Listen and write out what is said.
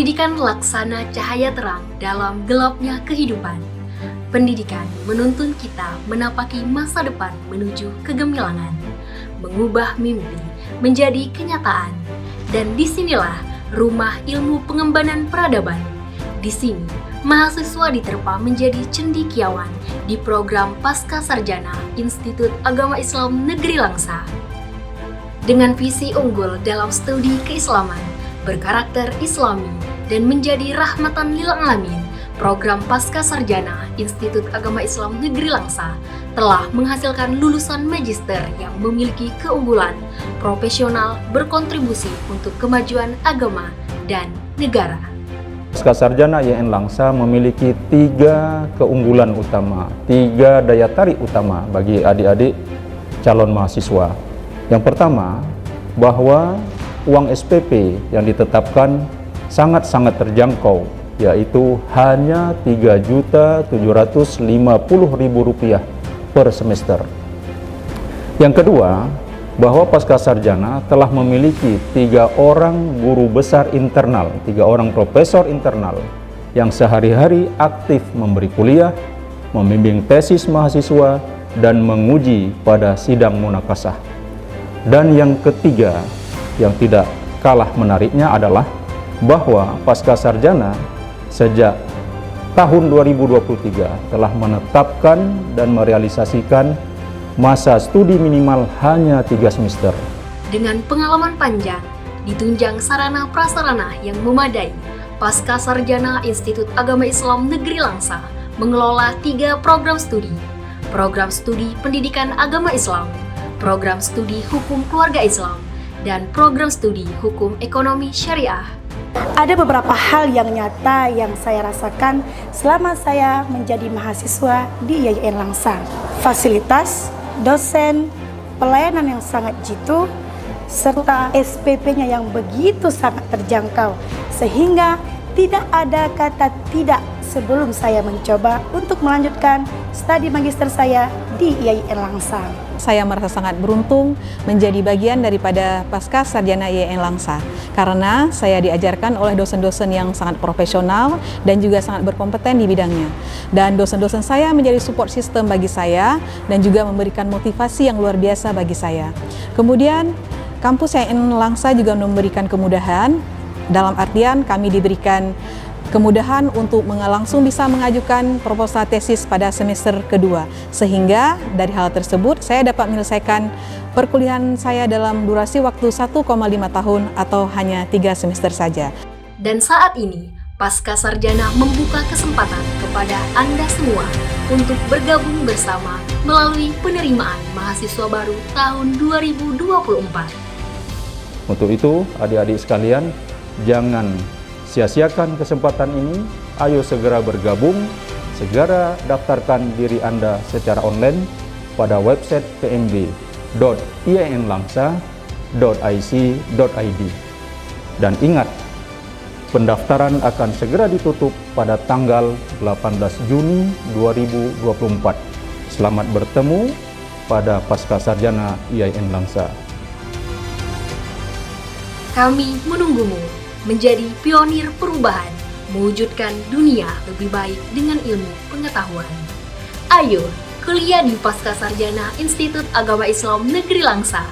Pendidikan laksana cahaya terang dalam gelapnya kehidupan. Pendidikan menuntun kita menapaki masa depan menuju kegemilangan, mengubah mimpi menjadi kenyataan. Dan disinilah rumah ilmu pengembangan peradaban. Di sini, mahasiswa diterpa menjadi cendekiawan di program Pasca Sarjana Institut Agama Islam Negeri Langsa. Dengan visi unggul dalam studi keislaman, berkarakter Islami, dan menjadi rahmatan lil alamin, program Pasca Sarjana Institut Agama Islam Negeri Langsa telah menghasilkan lulusan magister yang memiliki keunggulan profesional berkontribusi untuk kemajuan agama dan negara. Pasca Sarjana IAIN Langsa memiliki 3 keunggulan utama, 3 daya tarik utama bagi adik-adik calon mahasiswa. Yang pertama, bahwa uang SPP yang ditetapkan sangat-sangat terjangkau, yaitu hanya Rp3.750.000 per semester. Yang kedua, bahwa Pasca Sarjana telah memiliki 3 orang guru besar internal, 3 orang profesor internal yang sehari-hari aktif memberi kuliah, membimbing tesis mahasiswa, dan menguji pada sidang munakasah. Dan yang ketiga, yang tidak kalah menariknya adalah bahwa Pasca Sarjana sejak tahun 2023 telah menetapkan dan merealisasikan masa studi minimal hanya 3 semester. Dengan pengalaman panjang, ditunjang sarana prasarana yang memadai, Pasca Sarjana Institut Agama Islam Negeri Langsa mengelola 3 program studi. Program studi Pendidikan Agama Islam, program studi Hukum Keluarga Islam, dan program studi Hukum Ekonomi Syariah. Ada beberapa hal yang nyata yang saya rasakan selama saya menjadi mahasiswa di IAIN Langsa. Fasilitas, dosen, pelayanan yang sangat jitu, serta SPP-nya yang begitu sangat terjangkau, sehingga tidak ada kata tidak sebelum saya mencoba untuk melanjutkan studi magister saya di IAIN Langsa. Saya merasa sangat beruntung menjadi bagian daripada Pasca Sarjana IAIN Langsa karena saya diajarkan oleh dosen-dosen yang sangat profesional dan juga sangat berkompeten di bidangnya. Dan dosen-dosen saya menjadi support system bagi saya dan juga memberikan motivasi yang luar biasa bagi saya. Kemudian kampus IAIN Langsa juga memberikan kemudahan, dalam artian kami diberikan kemudahan untuk langsung bisa mengajukan proposal tesis pada semester kedua, sehingga dari hal tersebut saya dapat menyelesaikan perkuliahan saya dalam durasi waktu 1,5 tahun atau hanya 3 semester saja. Dan saat ini, Pasca Sarjana membuka kesempatan kepada Anda semua untuk bergabung bersama melalui penerimaan mahasiswa baru tahun 2024. Untuk itu, adik-adik sekalian, jangan sia-siakan kesempatan ini. Ayo segera bergabung, segera daftarkan diri Anda secara online pada website pmb.iainlangsa.ic.id. Dan ingat, pendaftaran akan segera ditutup pada tanggal 18 Juni 2024. Selamat bertemu pada Pasca Sarjana IAIN Langsa. Kami menunggumu menjadi pionir perubahan, mewujudkan dunia lebih baik dengan ilmu pengetahuan. Ayo, kuliah di Pasca Sarjana Institut Agama Islam Negeri Langsa.